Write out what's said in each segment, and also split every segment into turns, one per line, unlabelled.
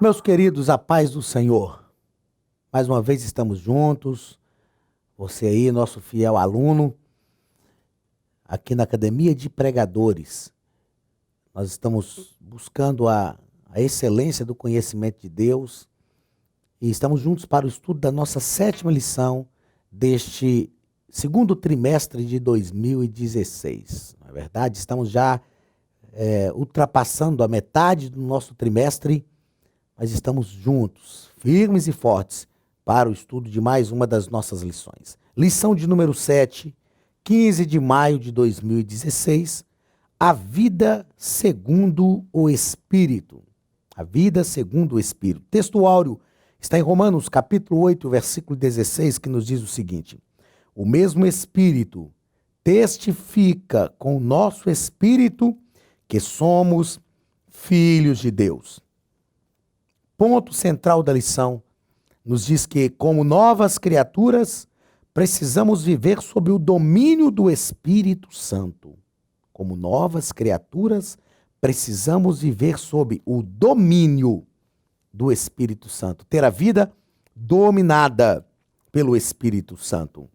Meus queridos, a paz do Senhor. Mais uma vez estamos juntos. Você aí, nosso fiel aluno, aqui na Academia de Pregadores. Nós estamos buscando a excelência do conhecimento de Deus e estamos juntos para o estudo da nossa 7ª lição deste segundo trimestre de 2016. Na verdade, estamos já ultrapassando a metade do nosso trimestre. Mas estamos juntos, firmes e fortes, para o estudo de mais uma das nossas lições. Lição de número 7, 15 de maio de 2016, a vida segundo o Espírito. A vida segundo o Espírito. O texto áureo está em Romanos, capítulo 8, versículo 16, que nos diz o seguinte: o mesmo Espírito testifica com o nosso Espírito que somos filhos de Deus. Ponto central da lição nos diz que, como novas criaturas, precisamos viver sob o domínio do Espírito Santo. Como novas criaturas, precisamos viver sob o domínio do Espírito Santo. Ter a vida dominada pelo Espírito Santo.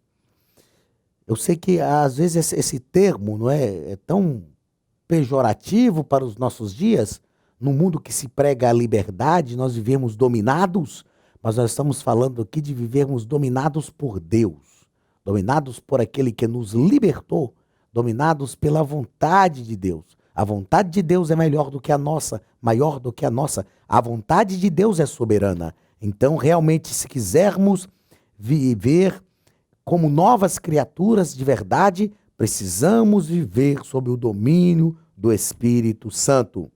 Eu sei que, às vezes, esse termo não é tão pejorativo para os nossos dias. No mundo que se prega a liberdade, nós vivemos dominados, mas nós estamos falando aqui de vivermos dominados por Deus, dominados por aquele que nos libertou, dominados pela vontade de Deus. A vontade de Deus é melhor do que a nossa, maior do que a nossa. A vontade de Deus é soberana. Então, realmente, se quisermos viver como novas criaturas de verdade, precisamos viver sob o domínio do Espírito Santo.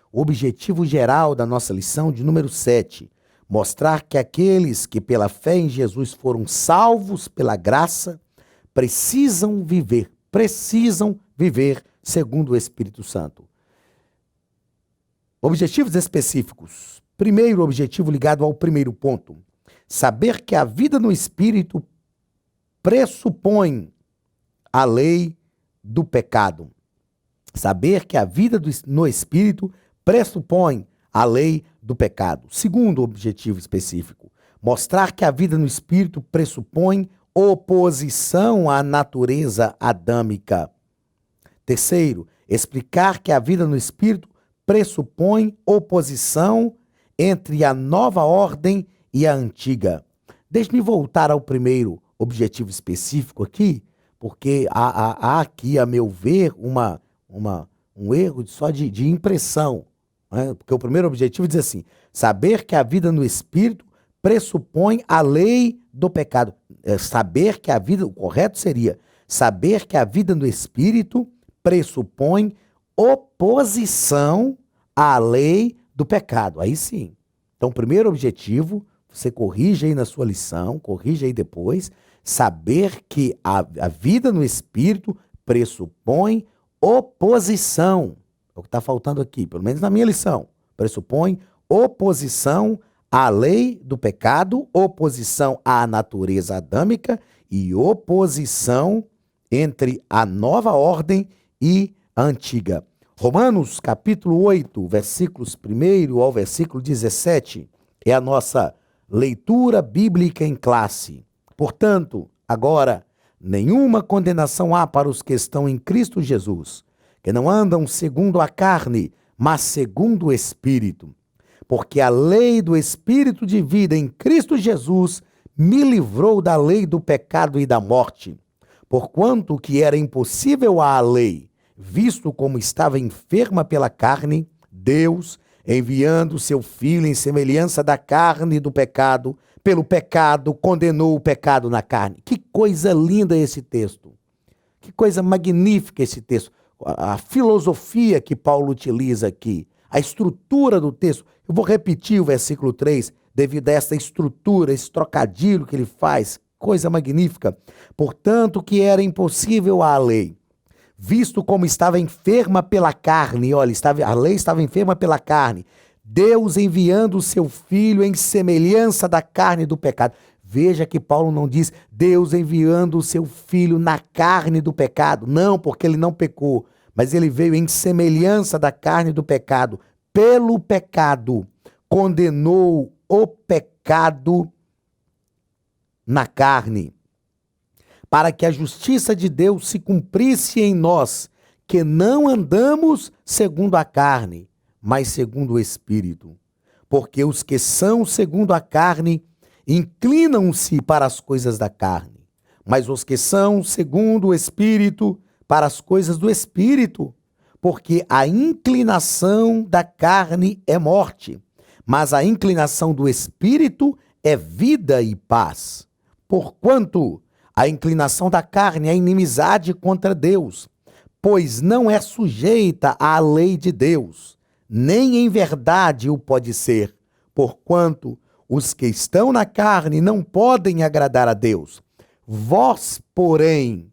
O objetivo geral da nossa lição de número 7, mostrar que aqueles que pela fé em Jesus foram salvos pela graça, precisam viver segundo o Espírito Santo. Objetivos específicos. Primeiro objetivo ligado ao primeiro ponto, saber que a vida no Espírito pressupõe a lei do pecado. Saber que a vida no Espírito pressupõe a lei do pecado. Segundo objetivo específico, mostrar que a vida no Espírito pressupõe oposição à natureza adâmica. Terceiro, explicar que a vida no Espírito pressupõe oposição entre a nova ordem e a antiga. Deixe-me voltar ao primeiro objetivo específico aqui, porque há aqui, a meu ver, um erro só de impressão. Porque o primeiro objetivo diz assim: saber que a vida no Espírito pressupõe a lei do pecado. Saber que a vida, o correto seria saber que a vida no Espírito pressupõe oposição à lei do pecado. Aí sim. Então, o primeiro objetivo, você corrige aí na sua lição, corrige aí depois, saber que a vida no Espírito pressupõe oposição. É o que está faltando aqui, pelo menos na minha lição. Pressupõe oposição à lei do pecado, oposição à natureza adâmica e oposição entre a nova ordem e a antiga. Romanos, capítulo 8, versículos 1 ao versículo 17, é a nossa leitura bíblica em classe. Portanto, agora, nenhuma condenação há para os que estão em Cristo Jesus, que não andam segundo a carne, mas segundo o Espírito. Porque a lei do Espírito de vida em Cristo Jesus me livrou da lei do pecado e da morte. Porquanto o que era impossível à lei, visto como estava enferma pela carne, Deus, enviando seu Filho em semelhança da carne e do pecado, pelo pecado condenou o pecado na carne. Que coisa linda esse texto. Que coisa magnífica esse texto. A filosofia que Paulo utiliza aqui, a estrutura do texto. Eu vou repetir o versículo 3, devido a essa estrutura, esse trocadilho que ele faz. Coisa magnífica. Portanto, que era impossível à lei, visto como estava enferma pela carne. Olha, a lei estava enferma pela carne. Deus enviando o seu Filho em semelhança da carne do pecado. Veja que Paulo não diz Deus enviando o seu Filho na carne do pecado. Não, porque ele não pecou, mas ele veio em semelhança da carne do pecado, pelo pecado, condenou o pecado na carne, para que a justiça de Deus se cumprisse em nós, que não andamos segundo a carne, mas segundo o Espírito. Porque os que são segundo a carne inclinam-se para as coisas da carne, mas os que são segundo o Espírito, para as coisas do Espírito. Porque a inclinação da carne é morte, mas a inclinação do Espírito é vida e paz. Porquanto a inclinação da carne é inimizade contra Deus, pois não é sujeita à lei de Deus, nem em verdade o pode ser, porquanto os que estão na carne não podem agradar a Deus. Vós, porém,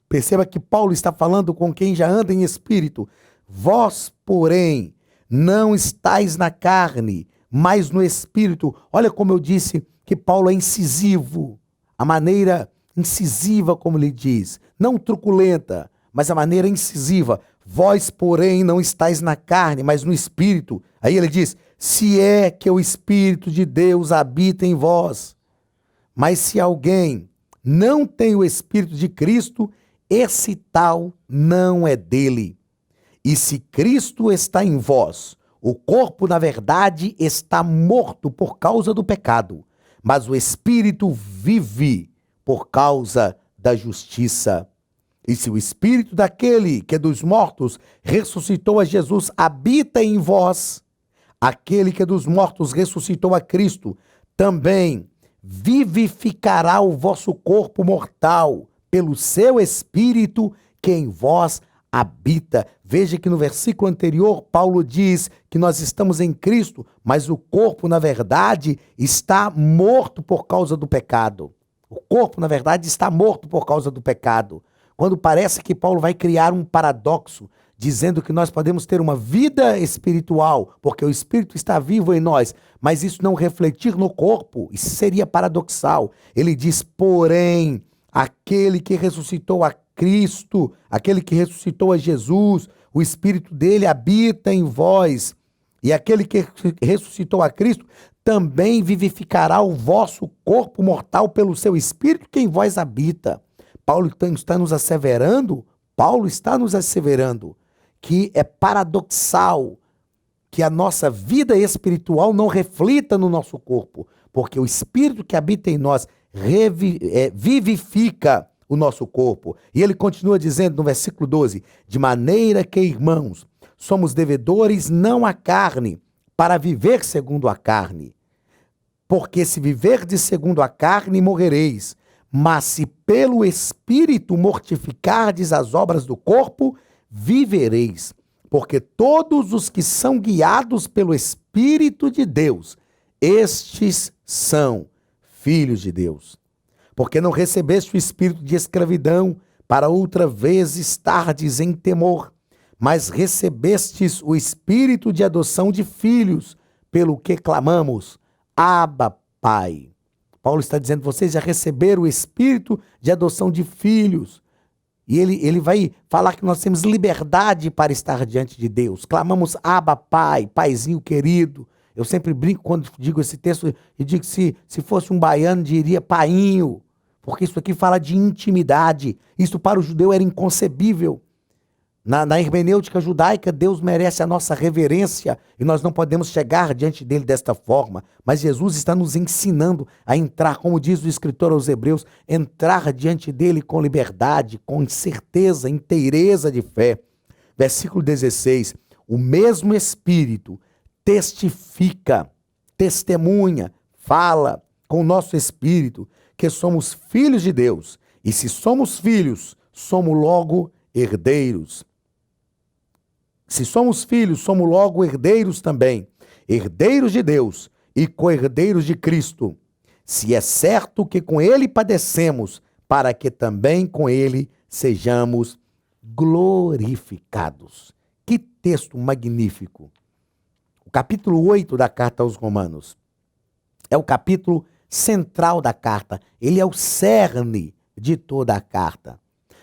perceba que Paulo está falando com quem já anda em espírito, vós, porém, não estáis na carne, mas no espírito. Olha como eu disse que Paulo é incisivo, a maneira incisiva como ele diz, não truculenta, mas a maneira incisiva. Vós, porém, não estáis na carne, mas no espírito. Aí ele diz, se é que o Espírito de Deus habita em vós. Mas se alguém não tem o Espírito de Cristo, esse tal não é dele. E se Cristo está em vós, o corpo, na verdade, está morto por causa do pecado, mas o Espírito vive por causa da justiça. E se o Espírito daquele que é dos mortos ressuscitou a Jesus habita em vós, aquele que é dos mortos ressuscitou a Cristo, também vivificará o vosso corpo mortal pelo seu Espírito que em vós habita. Veja que no versículo anterior, Paulo diz que nós estamos em Cristo, mas o corpo, na verdade, está morto por causa do pecado. O corpo, na verdade, está morto por causa do pecado. Quando parece que Paulo vai criar um paradoxo, dizendo que nós podemos ter uma vida espiritual, porque o Espírito está vivo em nós, mas isso não refletir no corpo, isso seria paradoxal. Ele diz, porém, aquele que ressuscitou a Cristo, aquele que ressuscitou a Jesus, o Espírito dele habita em vós, e aquele que ressuscitou a Cristo também vivificará o vosso corpo mortal pelo seu Espírito que em vós habita. Paulo está nos asseverando que é paradoxal que a nossa vida espiritual não reflita no nosso corpo, porque o Espírito que habita em nós vivifica o nosso corpo. E ele continua dizendo no versículo 12, de maneira que, irmãos, somos devedores não à carne, para viver segundo a carne. Porque se viverdes segundo a carne, morrereis. Mas se pelo Espírito mortificardes as obras do corpo, vivereis. Porque todos os que são guiados pelo Espírito de Deus, estes são filhos de Deus. Porque não recebeste o espírito de escravidão, para outra vez estardes em temor, mas recebestes o espírito de adoção de filhos, pelo que clamamos, Abba, Pai. Paulo está dizendo, vocês já receberam o espírito de adoção de filhos. E ele vai falar que nós temos liberdade para estar diante de Deus. Clamamos, Abba, Pai, Paizinho querido. Eu sempre brinco quando digo esse texto e digo que se fosse um baiano diria painho, porque isso aqui fala de intimidade. Isso para o judeu era inconcebível. Na hermenêutica judaica, Deus merece a nossa reverência e nós não podemos chegar diante dele desta forma. Mas Jesus está nos ensinando a entrar, como diz o escritor aos Hebreus, entrar diante dele com liberdade, com certeza, inteireza de fé. Versículo 16, o mesmo Espírito testifica, testemunha, fala com o nosso Espírito que somos filhos de Deus. E se somos filhos, somos logo herdeiros. Se somos filhos, somos logo herdeiros também, herdeiros de Deus e co-herdeiros de Cristo, se é certo que com ele padecemos, para que também com ele sejamos glorificados. Que texto magnífico! O capítulo 8 da carta aos Romanos é o capítulo central da carta, ele é o cerne de toda a carta.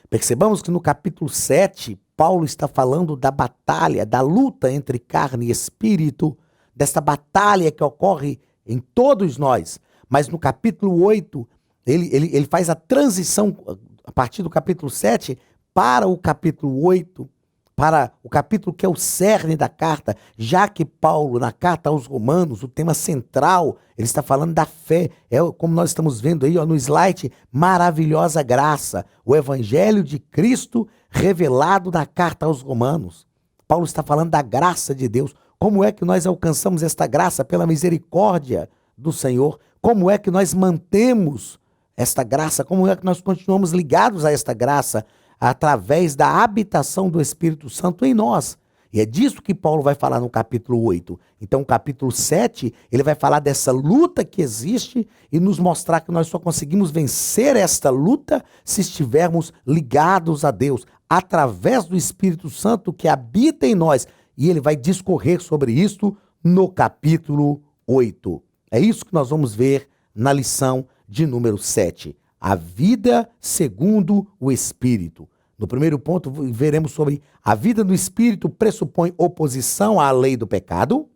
Percebamos que no capítulo 7, Paulo está falando da batalha, da luta entre carne e espírito. dessa batalha que ocorre em todos nós. Mas no capítulo 8, ele faz a transição a partir do capítulo 7 para o capítulo 8, para o capítulo que é o cerne da carta, já que Paulo, na carta aos Romanos, o tema central, ele está falando da fé. É como nós estamos vendo aí, ó, no slide, maravilhosa graça, o evangelho de Cristo revelado na carta aos Romanos. Paulo está falando da graça de Deus. Como é que nós alcançamos esta graça? Pela misericórdia do Senhor. Como é que nós mantemos esta graça? Como é que nós continuamos ligados a esta graça? Através da habitação do Espírito Santo em nós. E é disso que Paulo vai falar no capítulo 8. Então, o capítulo 7, ele vai falar dessa luta que existe e nos mostrar que nós só conseguimos vencer esta luta se estivermos ligados a Deus, através do Espírito Santo que habita em nós. E ele vai discorrer sobre isto no capítulo 8. É isso que nós vamos ver na lição de número 7. A vida segundo o Espírito. No primeiro ponto, veremos sobre a vida no Espírito pressupõe oposição à lei do pecado.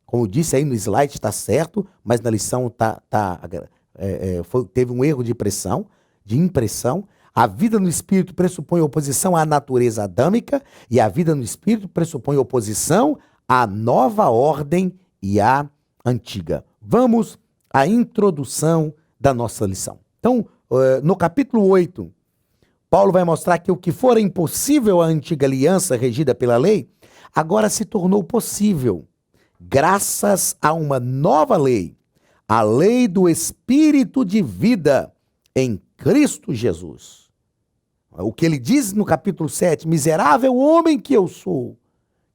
Como disse aí no slide, está certo, mas na lição teve um erro de impressão. A vida no Espírito pressupõe oposição à natureza adâmica e a vida no Espírito pressupõe oposição à nova ordem e à antiga. Vamos à introdução da nossa lição. Então, no capítulo 8, Paulo vai mostrar que o que fora impossível à antiga aliança regida pela lei, agora se tornou possível, graças a uma nova lei, a lei do Espírito de vida em Cristo Jesus. O que ele diz no capítulo 7, miserável homem que eu sou,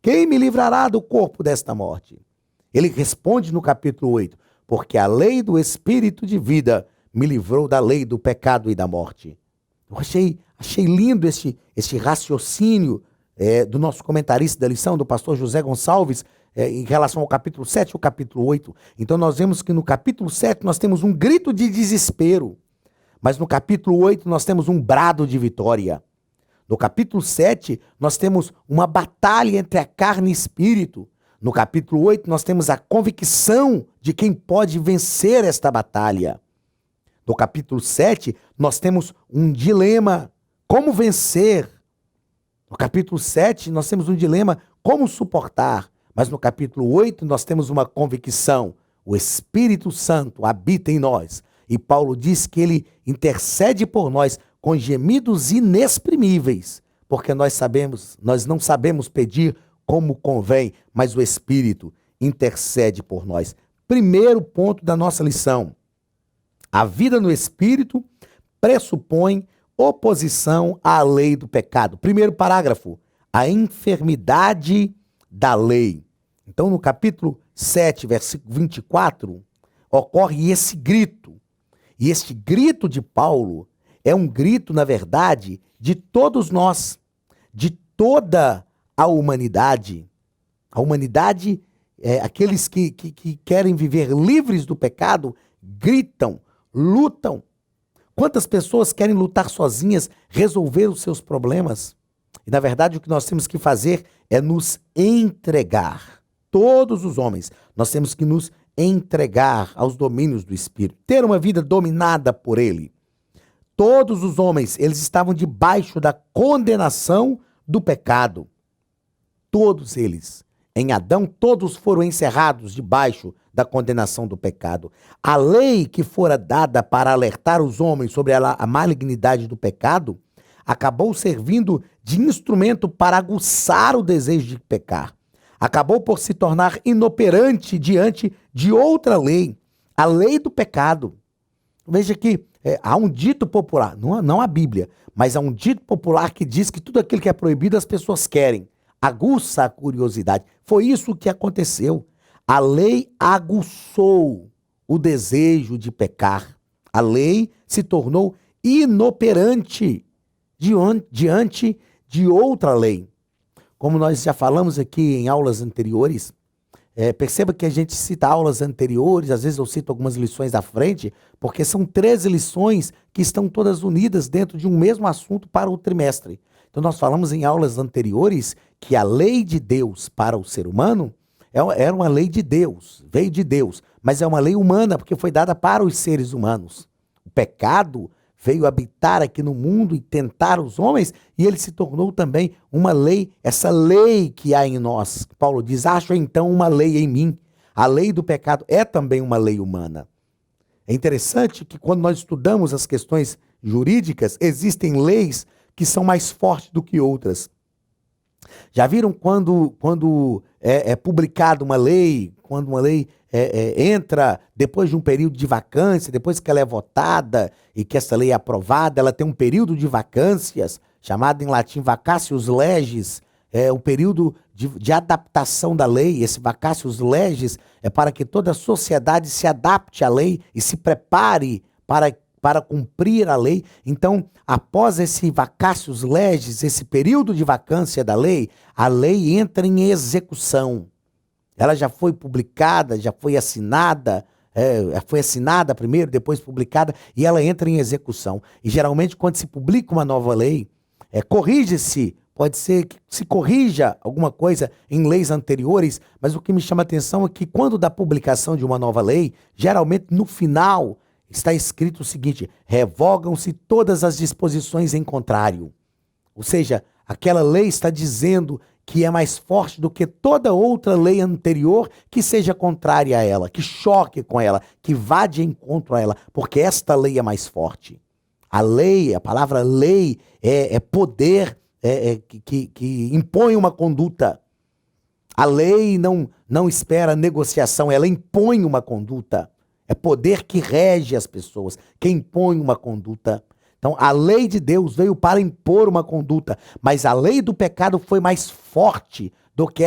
quem me livrará do corpo desta morte? Ele responde no capítulo 8, porque a lei do Espírito de vida me livrou da lei do pecado e da morte. Eu achei lindo este raciocínio do nosso comentarista da lição, do pastor José Gonçalves, em relação ao capítulo 7 e ao capítulo 8. Então nós vemos que no capítulo 7 nós temos um grito de desespero, mas no capítulo 8 nós temos um brado de vitória. No capítulo 7 nós temos uma batalha entre a carne e espírito. No capítulo 8 nós temos a convicção de quem pode vencer esta batalha. No capítulo 7, nós temos um dilema, como vencer. No capítulo 7, nós temos um dilema, como suportar. Mas no capítulo 8, nós temos uma convicção. O Espírito Santo habita em nós. E Paulo diz que ele intercede por nós com gemidos inexprimíveis. Porque nós não sabemos pedir como convém, mas o Espírito intercede por nós. Primeiro ponto da nossa lição. A vida no Espírito pressupõe oposição à lei do pecado. Primeiro parágrafo, a enfermidade da lei. Então, no capítulo 7, versículo 24, ocorre esse grito. E este grito de Paulo é um grito, na verdade, de todos nós, de toda a humanidade. A humanidade, aqueles que querem viver livres do pecado, gritam, lutam. Quantas pessoas querem lutar sozinhas, resolver os seus problemas? E, na verdade, o que nós temos que fazer é nos entregar. Todos os homens, nós temos que nos entregar aos domínios do Espírito, ter uma vida dominada por ele. Todos os homens, eles estavam debaixo da condenação do pecado. Todos eles. Em Adão, todos foram encerrados debaixo da condenação do pecado. A lei que fora dada para alertar os homens sobre a malignidade do pecado acabou servindo de instrumento para aguçar o desejo de pecar. Acabou por se tornar inoperante diante de outra lei, a lei do pecado. Veja que há um dito popular, não a Bíblia, mas há um dito popular que diz que tudo aquilo que é proibido as pessoas querem. Aguça a curiosidade. Foi isso que aconteceu. A lei aguçou o desejo de pecar. A lei se tornou inoperante diante de outra lei. Como nós já falamos aqui em aulas anteriores, perceba que a gente cita aulas anteriores, às vezes eu cito algumas lições à frente, porque são 13 lições que estão todas unidas dentro de um mesmo assunto para o trimestre. Então nós falamos em aulas anteriores que a lei de Deus para o ser humano era uma lei de Deus, veio de Deus, mas é uma lei humana, porque foi dada para os seres humanos. O pecado veio habitar aqui no mundo e tentar os homens, e ele se tornou também uma lei, essa lei que há em nós. Paulo diz, acho então uma lei em mim. A lei do pecado é também uma lei humana. É interessante que quando nós estudamos as questões jurídicas, existem leis que são mais fortes do que outras. Já viram quando é publicada uma lei, quando uma lei entra depois de um período de vacância, depois que ela é votada e que essa lei é aprovada, ela tem um período de vacâncias, chamado em latim vacatius legis, o período de adaptação da lei. Esse vacatius legis é para que toda a sociedade se adapte à lei e se prepare para cumprir a lei. Então, após esse vacatius legis, esse período de vacância da lei, a lei entra em execução. Ela já foi publicada, já foi assinada, foi assinada primeiro, depois publicada, e ela entra em execução. E geralmente, quando se publica uma nova lei, corrige-se, pode ser que se corrija alguma coisa em leis anteriores, mas o que me chama a atenção é que quando da publicação de uma nova lei, geralmente no final está escrito o seguinte: revogam-se todas as disposições em contrário. Ou seja, aquela lei está dizendo que é mais forte do que toda outra lei anterior que seja contrária a ela, que choque com ela, que vá de encontro a ela, porque esta lei é mais forte. A lei, a palavra lei é poder que impõe uma conduta. A lei não espera negociação, ela impõe uma conduta. É poder que rege as pessoas, que impõe uma conduta. Então, a lei de Deus veio para impor uma conduta, mas a lei do pecado foi mais forte do que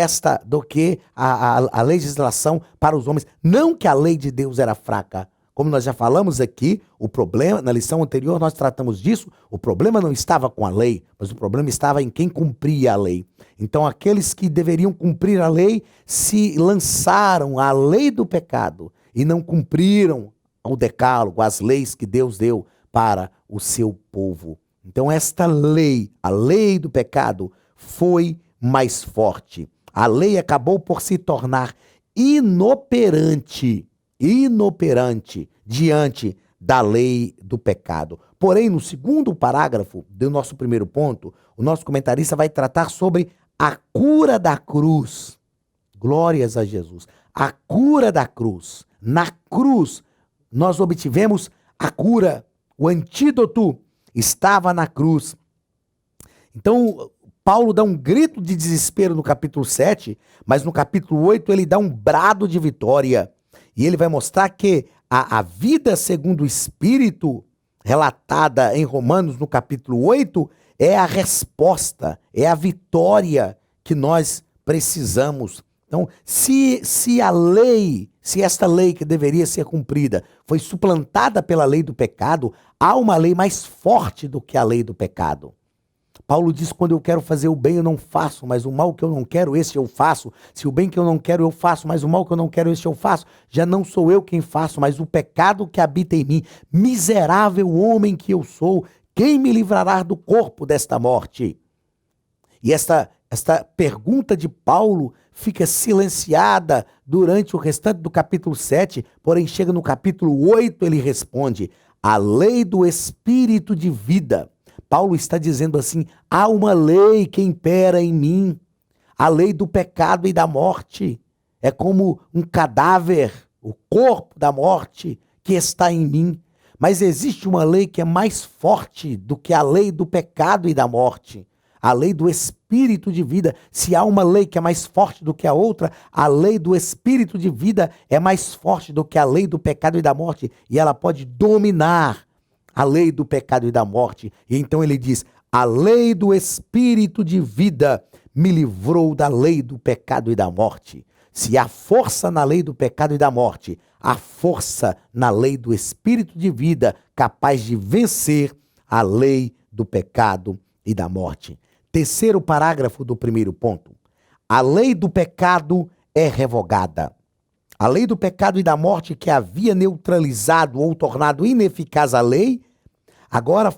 a legislação para os homens. Não que a lei de Deus era fraca. Como nós já falamos aqui, o problema, na lição anterior nós tratamos disso, o problema não estava com a lei, mas o problema estava em quem cumpria a lei. Então, aqueles que deveriam cumprir a lei se lançaram à lei do pecado e não cumpriram o decálogo, as leis que Deus deu para o seu povo. Então esta lei, a lei do pecado, foi mais forte. A lei acabou por se tornar inoperante diante da lei do pecado. Porém, no segundo parágrafo do nosso primeiro ponto, o nosso comentarista vai tratar sobre a cura da cruz. Glórias a Jesus. A cura da cruz. Na cruz, nós obtivemos a cura. O antídoto estava na cruz. Então, Paulo dá um grito de desespero no capítulo 7, mas no capítulo 8 ele dá um brado de vitória. E ele vai mostrar que a vida segundo o Espírito, relatada em Romanos no capítulo 8, é a resposta, é a vitória que nós precisamos. Então, se esta lei que deveria ser cumprida foi suplantada pela lei do pecado, há uma lei mais forte do que a lei do pecado. Paulo diz, quando eu quero fazer o bem eu não faço, mas o mal que eu não quero, esse eu faço. Se o bem que eu não quero eu faço, mas o mal que eu não quero, esse eu faço. Já não sou eu quem faço, mas o pecado que habita em mim. Miserável homem que eu sou, quem me livrará do corpo desta morte? E esta pergunta de Paulo fica silenciada durante o restante do capítulo 7, porém chega no capítulo 8, ele responde, a lei do Espírito de vida. Paulo está dizendo assim, há uma lei que impera em mim, a lei do pecado e da morte. É como um cadáver, o corpo da morte que está em mim. Mas existe uma lei que é mais forte do que a lei do pecado e da morte. A lei do Espírito de vida. Se há uma lei que é mais forte do que a outra, a lei do Espírito de vida é mais forte do que a lei do pecado e da morte. E ela pode dominar a lei do pecado e da morte. E então ele diz, a lei do Espírito de vida me livrou da lei do pecado e da morte. Se há força na lei do pecado e da morte, há força na lei do Espírito de vida, capaz de vencer a lei do pecado e da morte. Terceiro parágrafo do primeiro ponto. A lei do pecado é revogada. A lei do pecado e da morte que havia neutralizado ou tornado ineficaz a lei, agora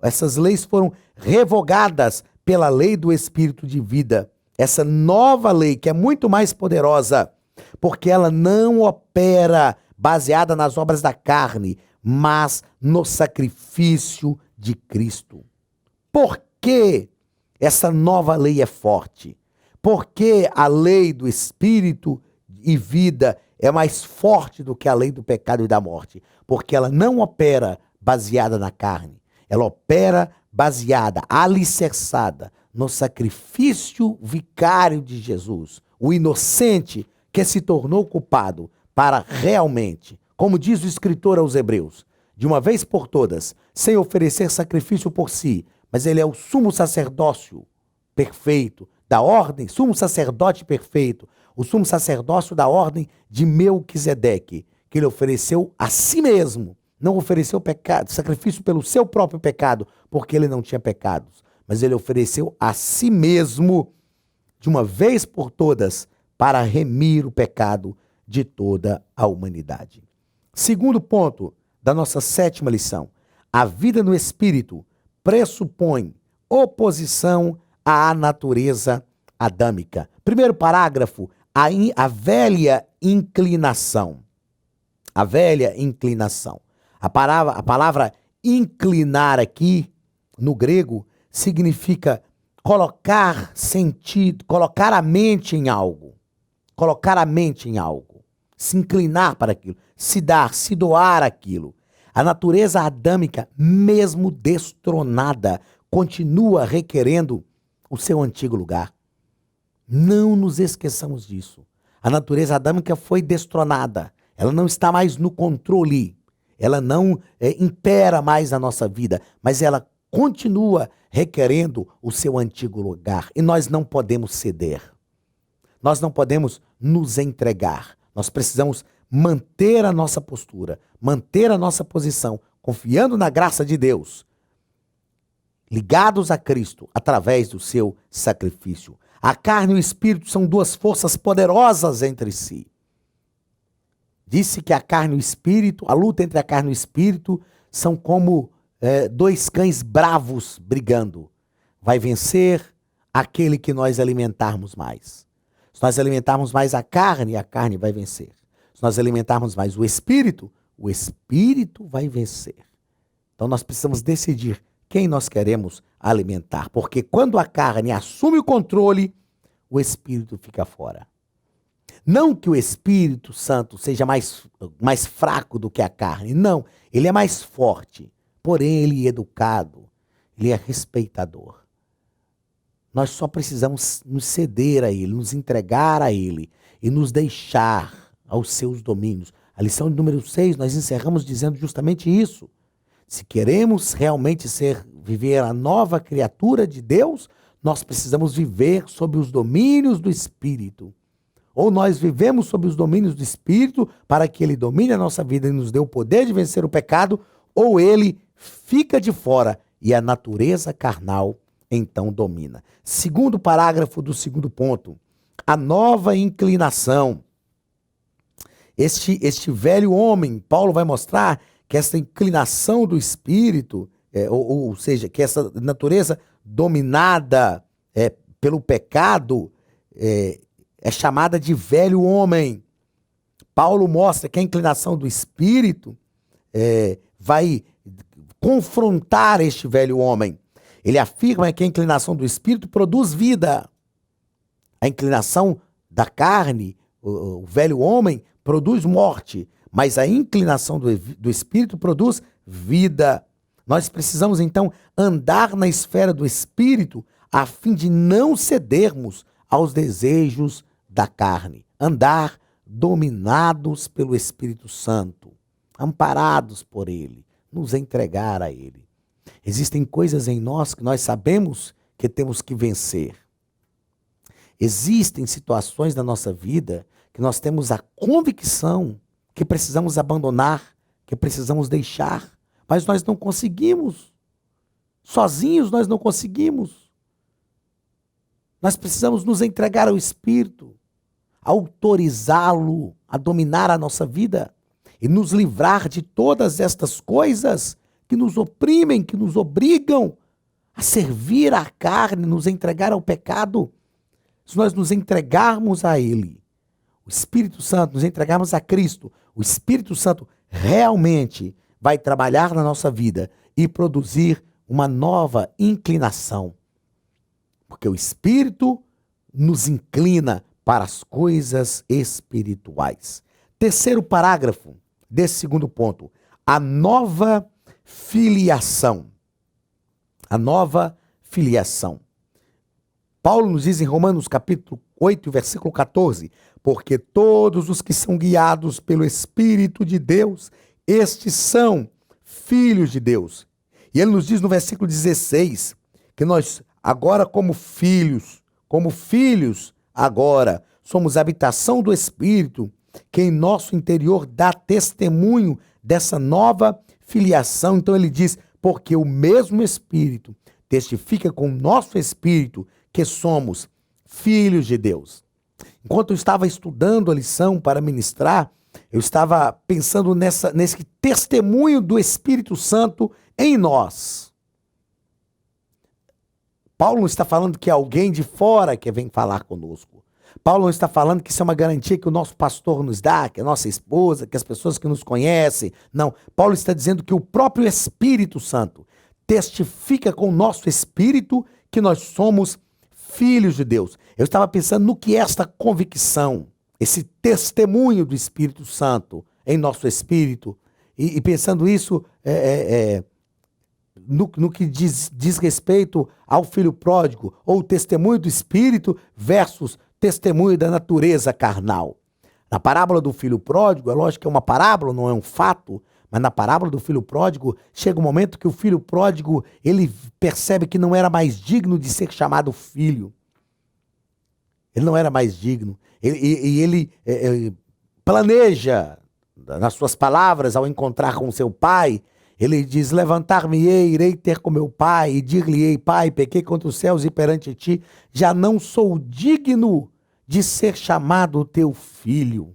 essas leis foram revogadas pela lei do Espírito de vida. essa nova lei, que é muito mais poderosa, porque ela não opera baseada nas obras da carne, mas no sacrifício de Cristo. Por que essa nova lei é forte? Porque a lei do Espírito e vida é mais forte do que a lei do pecado e da morte? Porque ela não opera baseada na carne, ela opera baseada, alicerçada no sacrifício vicário de Jesus, o inocente que se tornou culpado para realmente, como diz o escritor aos Hebreus, de uma vez por todas, sem oferecer sacrifício por si, mas ele é o sumo sacerdócio perfeito, da ordem, sumo sacerdote perfeito, o sumo sacerdócio da ordem de Melquisedeque, que ele ofereceu a si mesmo, não ofereceu pecado, sacrifício pelo seu próprio pecado, porque ele não tinha pecados, mas ele ofereceu a si mesmo, de uma vez por todas, para remir o pecado de toda a humanidade. Segundo ponto da nossa 7ª lição, a vida no Espírito pressupõe oposição à natureza adâmica. Primeiro parágrafo, a velha inclinação. A velha inclinação. A palavra inclinar aqui, no grego, significa colocar sentido, colocar a mente em algo. Colocar a mente em algo. Se inclinar para aquilo. Se dar, se doar aquilo. A natureza adâmica, mesmo destronada, continua requerendo o seu antigo lugar. Não nos esqueçamos disso. A natureza adâmica foi destronada. Ela não está mais no controle. Ela não impera mais a nossa vida, mas ela continua requerendo o seu antigo lugar. E nós não podemos ceder. Nós não podemos nos entregar. Nós precisamos manter a nossa postura, manter a nossa posição, confiando na graça de Deus, ligados a Cristo através do seu sacrifício. A carne e o espírito são duas forças poderosas entre si. Disse que a carne e o espírito, a luta entre a carne e o espírito são como dois cães bravos brigando. Vai vencer aquele que nós alimentarmos mais. Se nós alimentarmos mais a carne vai vencer. Se nós alimentarmos mais o espírito vai vencer. Então nós precisamos decidir quem nós queremos alimentar, porque quando a carne assume o controle, o espírito fica fora. Não que o Espírito Santo seja mais fraco do que a carne, não. Ele é mais forte, porém ele é educado, ele é respeitador. Nós só precisamos nos ceder a ele, nos entregar a ele e nos deixar aos seus domínios. A lição de número 6, nós encerramos dizendo justamente isso. Se queremos realmente viver a nova criatura de Deus, nós precisamos viver sob os domínios do Espírito. Ou nós vivemos sob os domínios do Espírito para que ele domine a nossa vida e nos dê o poder de vencer o pecado, ou ele fica de fora e a natureza carnal então domina. Segundo parágrafo do segundo ponto, a nova inclinação. Este velho homem, Paulo vai mostrar que essa inclinação do Espírito, ou seja, que essa natureza dominada pelo pecado, é chamada de velho homem. Paulo mostra que a inclinação do Espírito vai confrontar este velho homem. Ele afirma que a inclinação do Espírito produz vida. A inclinação da carne, o velho homem, produz morte, mas a inclinação do Espírito produz vida. Nós precisamos, então, andar na esfera do Espírito a fim de não cedermos aos desejos da carne. Andar dominados pelo Espírito Santo, amparados por Ele, nos entregar a Ele. Existem coisas em nós que nós sabemos que temos que vencer. Existem situações na nossa vida que nós temos a convicção que precisamos abandonar, que precisamos deixar, mas nós não conseguimos. Sozinhos nós não conseguimos. Nós precisamos nos entregar ao Espírito, autorizá-lo a dominar a nossa vida e nos livrar de todas estas coisas que nos oprimem, que nos obrigam a servir à carne, nos entregar ao pecado. se nós nos entregarmos a Ele, o Espírito Santo, nos entregarmos a Cristo, o Espírito Santo realmente vai trabalhar na nossa vida e produzir uma nova inclinação. Porque o Espírito nos inclina para as coisas espirituais. Terceiro parágrafo desse segundo ponto, a nova filiação. A nova filiação. Paulo nos diz em Romanos capítulo 8, versículo 14, porque todos os que são guiados pelo Espírito de Deus, estes são filhos de Deus. E ele nos diz no versículo 16, que nós agora como filhos agora, somos habitação do Espírito, que em nosso interior dá testemunho dessa nova filiação. Então ele diz, porque o mesmo Espírito testifica com o nosso Espírito que somos filhos de Deus. Enquanto eu estava estudando a lição para ministrar, eu estava pensando nesse testemunho do Espírito Santo em nós. Paulo não está falando que é alguém de fora que vem falar conosco. Paulo não está falando que isso é uma garantia que o nosso pastor nos dá, que a nossa esposa, que as pessoas que nos conhecem. Não, Paulo está dizendo que o próprio Espírito Santo testifica com o nosso espírito que nós somos filhos de Deus. Eu estava pensando no que é esta convicção, esse testemunho do Espírito Santo em nosso espírito, e pensando isso no que diz respeito ao filho pródigo, ou o testemunho do Espírito versus testemunho da natureza carnal. Na parábola do filho pródigo, é lógico que é uma parábola, não é um fato, mas na parábola do filho pródigo, chega um momento que o filho pródigo, ele percebe que não era mais digno de ser chamado filho. Ele não era mais digno. Ele planeja, nas suas palavras, ao encontrar com seu pai, ele diz, levantar-me-ei, irei ter com meu pai, e dir-lhe-ei, pai, pequei contra os céus e perante ti, já não sou digno de ser chamado teu filho.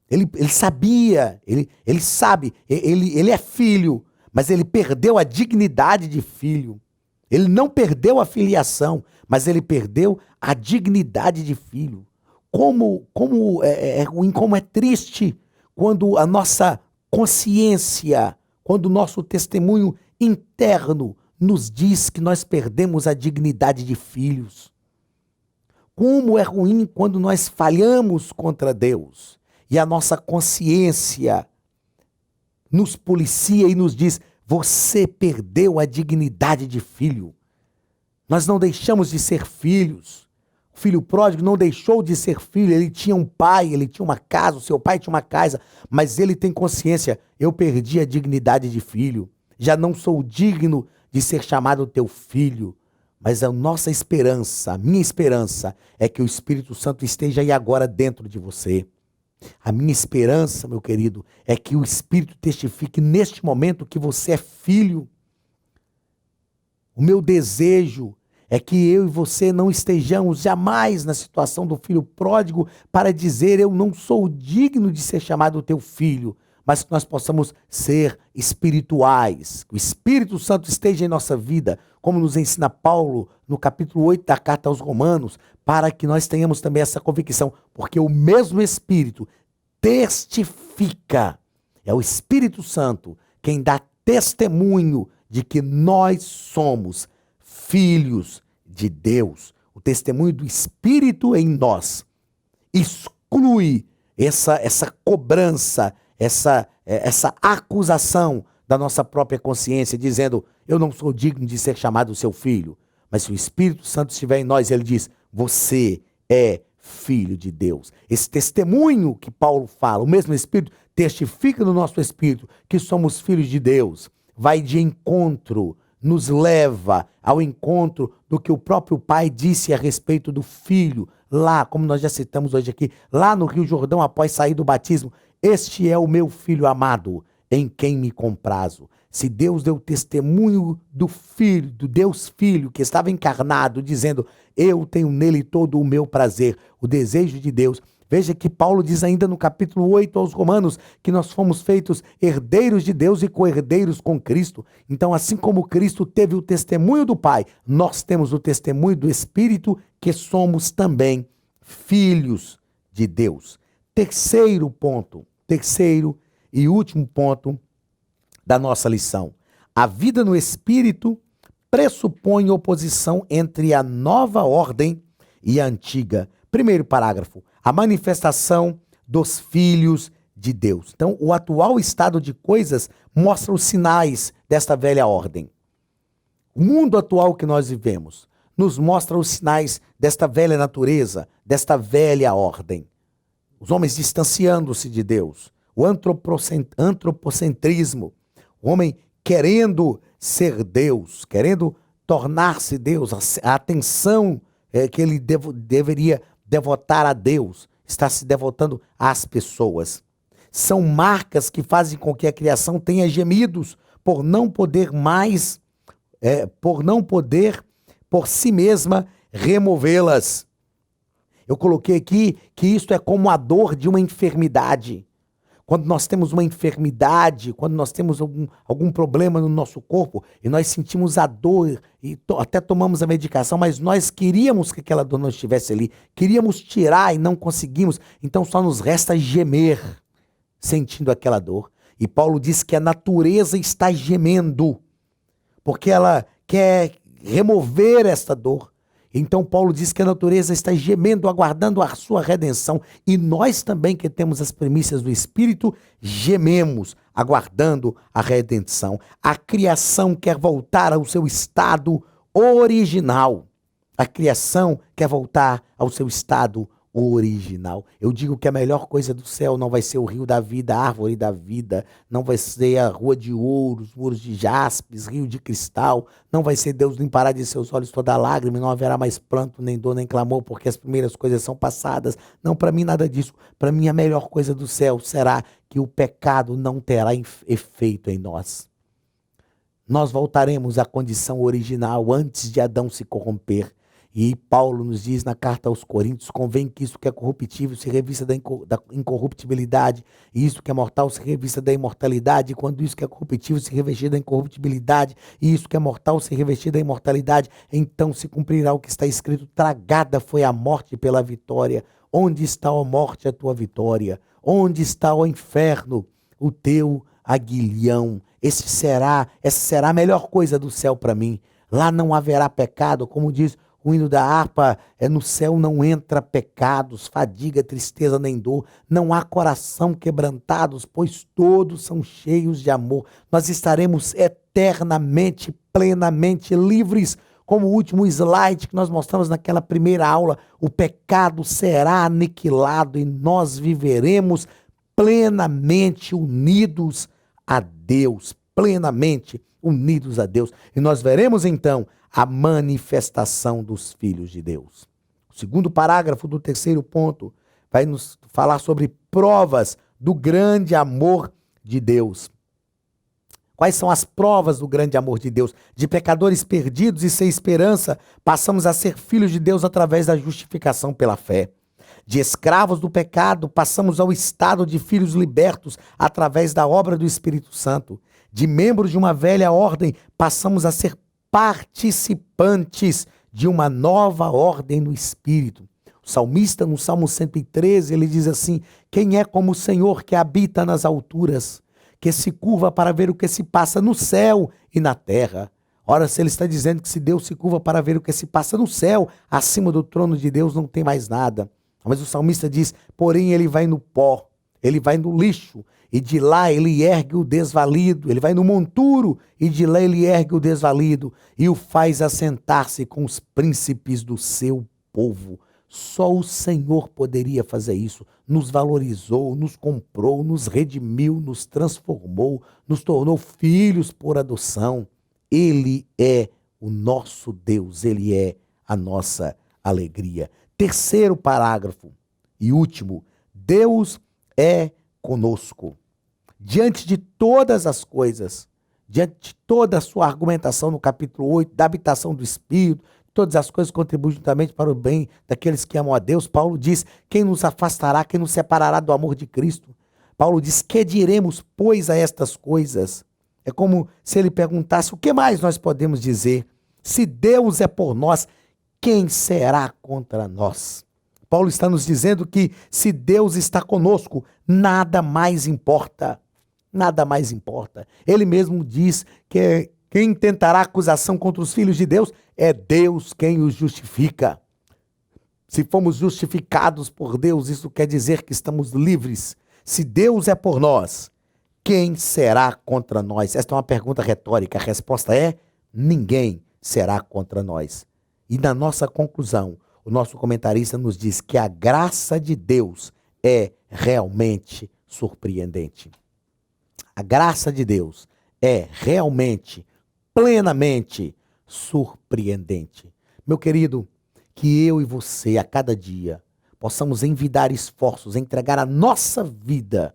Ele sabia, ele sabe, ele é filho, mas ele perdeu a dignidade de filho. Ele não perdeu a filiação, mas ele perdeu a dignidade de filho. Como é triste quando a nossa consciência, quando o nosso testemunho interno nos diz que nós perdemos a dignidade de filhos. Como é ruim quando nós falhamos contra Deus e a nossa consciência nos policia e nos diz, você perdeu a dignidade de filho. Nós não deixamos de ser filhos. O filho pródigo não deixou de ser filho, ele tinha um pai, ele tinha uma casa, o seu pai tinha uma casa, mas ele tem consciência, eu perdi a dignidade de filho, já não sou digno de ser chamado teu filho, mas a nossa esperança, a minha esperança é que o Espírito Santo esteja aí agora dentro de você. A minha esperança, meu querido, é que o Espírito testifique neste momento que você é filho. O meu desejo é que eu e você não estejamos jamais na situação do filho pródigo para dizer eu não sou digno de ser chamado teu filho, mas que nós possamos ser espirituais, que o Espírito Santo esteja em nossa vida, como nos ensina Paulo no capítulo 8 da carta aos Romanos, para que nós tenhamos também essa convicção, porque o mesmo Espírito testifica, é o Espírito Santo quem dá testemunho de que nós somos filhos de Deus. O testemunho do Espírito em nós exclui essa cobrança, essa acusação da nossa própria consciência, dizendo, eu não sou digno de ser chamado seu filho. Mas se o Espírito Santo estiver em nós, ele diz, você é filho de Deus. Esse testemunho que Paulo fala, o mesmo Espírito testifica no nosso espírito que somos filhos de Deus, vai de encontro, nos leva ao encontro do que o próprio Pai disse a respeito do Filho, lá, como nós já citamos hoje aqui, lá no Rio Jordão, após sair do batismo, este é o meu Filho amado, em quem me comprazo. Se Deus deu testemunho do Filho, do Deus Filho, que estava encarnado, dizendo, eu tenho nele todo o meu prazer, o desejo de Deus Veja que Paulo diz ainda no capítulo 8 aos Romanos que nós fomos feitos herdeiros de Deus e co-herdeiros com Cristo. Então, assim como Cristo teve o testemunho do Pai, nós temos o testemunho do Espírito, que somos também filhos de Deus. Terceiro e último ponto da nossa lição. A vida no Espírito pressupõe oposição entre a nova ordem e a antiga. Primeiro parágrafo, a manifestação dos filhos de Deus. Então, o atual estado de coisas mostra os sinais desta velha ordem. O mundo atual que nós vivemos nos mostra os sinais desta velha natureza, desta velha ordem. Os homens distanciando-se de Deus, o antropocentrismo, o homem querendo ser Deus, querendo tornar-se Deus, a atenção que ele deveria devotar a Deus, está se devotando às pessoas. São marcas que fazem com que a criação tenha gemidos por não poder mais, por si mesma, removê-las. Eu coloquei aqui que isto é como a dor de uma enfermidade. Quando nós temos uma enfermidade, quando nós temos algum problema no nosso corpo e nós sentimos a dor e até tomamos a medicação, mas nós queríamos que aquela dor não estivesse ali, queríamos tirar e não conseguimos, então só nos resta gemer sentindo aquela dor. E Paulo diz que a natureza está gemendo, porque ela quer remover esta dor. Então Paulo diz que a natureza está gemendo, aguardando a sua redenção. E nós também, que temos as primícias do Espírito, gememos, aguardando a redenção. A criação quer voltar ao seu estado original. A criação quer voltar ao seu estado original. Eu digo que a melhor coisa do céu não vai ser o rio da vida, a árvore da vida, não vai ser a rua de ouro, os muros de jaspes, rio de cristal, não vai ser Deus limpará de seus olhos toda lágrima, não haverá mais pranto, nem dor, nem clamor, porque as primeiras coisas são passadas. Não, para mim nada disso. Para mim a melhor coisa do céu será que o pecado não terá efeito em nós. Nós voltaremos à condição original antes de Adão se corromper. E Paulo nos diz na carta aos Coríntios, convém que isso que é corruptível se revista da incorruptibilidade, e isso que é mortal se revista da imortalidade, e quando isso que é corruptível se revestir da incorruptibilidade, e isso que é mortal se revestir da imortalidade, então se cumprirá o que está escrito, tragada foi a morte pela vitória. Onde está, ó morte, a tua vitória? Onde está, ó inferno, o teu aguilhão? Essa será a melhor coisa do céu para mim. Lá não haverá pecado, como diz o hino da harpa, no céu não entra pecados, fadiga, tristeza nem dor, não há coração quebrantados, pois todos são cheios de amor. Nós estaremos eternamente, plenamente livres, como o último slide que nós mostramos naquela primeira aula. O pecado será aniquilado e nós viveremos plenamente unidos a Deus, plenamente unidos a Deus. E nós veremos então a manifestação dos filhos de Deus. O segundo parágrafo do terceiro ponto vai nos falar sobre provas do grande amor de Deus. Quais são as provas do grande amor de Deus? De pecadores perdidos e sem esperança, passamos a ser filhos de Deus através da justificação pela fé. De escravos do pecado, passamos ao estado de filhos libertos através da obra do Espírito Santo. De membros de uma velha ordem, passamos a ser participantes de uma nova ordem no Espírito. O salmista, no Salmo 113, ele diz assim: quem é como o Senhor que habita nas alturas, que se curva para ver o que se passa no céu e na terra? Ora, se ele está dizendo que se Deus se curva para ver o que se passa no céu, acima do trono de Deus não tem mais nada. Mas o salmista diz, porém ele vai no pó, ele vai no lixo, e de lá ele ergue o desvalido, ele vai no monturo, e de lá ele ergue o desvalido, e o faz assentar-se com os príncipes do seu povo. Só o Senhor poderia fazer isso. Nos valorizou, nos comprou, nos redimiu, nos transformou, nos tornou filhos por adoção. Ele é o nosso Deus, ele é a nossa alegria. Terceiro parágrafo e último, Deus é conosco. Diante de todas as coisas, diante de toda a sua argumentação no capítulo 8, da habitação do Espírito, todas as coisas contribuem juntamente para o bem daqueles que amam a Deus. Paulo diz, quem nos afastará, quem nos separará do amor de Cristo? Paulo diz, que diremos, pois, a estas coisas? É como se ele perguntasse, o que mais nós podemos dizer? Se Deus é por nós, quem será contra nós? Paulo está nos dizendo que se Deus está conosco, nada mais importa. Nada mais importa. Ele mesmo diz que quem tentará acusação contra os filhos de Deus é Deus quem os justifica. Se fomos justificados por Deus, isso quer dizer que estamos livres. Se Deus é por nós, quem será contra nós? Esta é uma pergunta retórica. A resposta é: ninguém será contra nós. E na nossa conclusão, o nosso comentarista nos diz que a graça de Deus é realmente surpreendente. A graça de Deus é realmente, plenamente surpreendente. Meu querido, que eu e você, a cada dia, possamos envidar esforços, entregar a nossa vida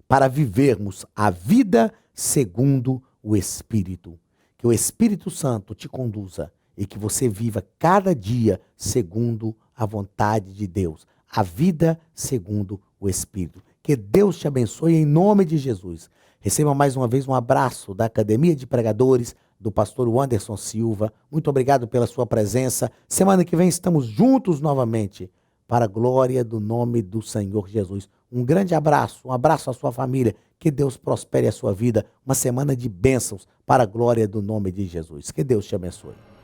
para vivermos a vida segundo o Espírito. Que o Espírito Santo te conduza e que você viva cada dia segundo a vontade de Deus. A vida segundo o Espírito. Que Deus te abençoe em nome de Jesus. Receba mais uma vez um abraço da Academia de Pregadores, do pastor Anderson Silva. Muito obrigado pela sua presença. Semana que vem estamos juntos novamente, para a glória do nome do Senhor Jesus. Um grande abraço, um abraço à sua família. Que Deus prospere a sua vida. Uma semana de bênçãos para a glória do nome de Jesus. Que Deus te abençoe.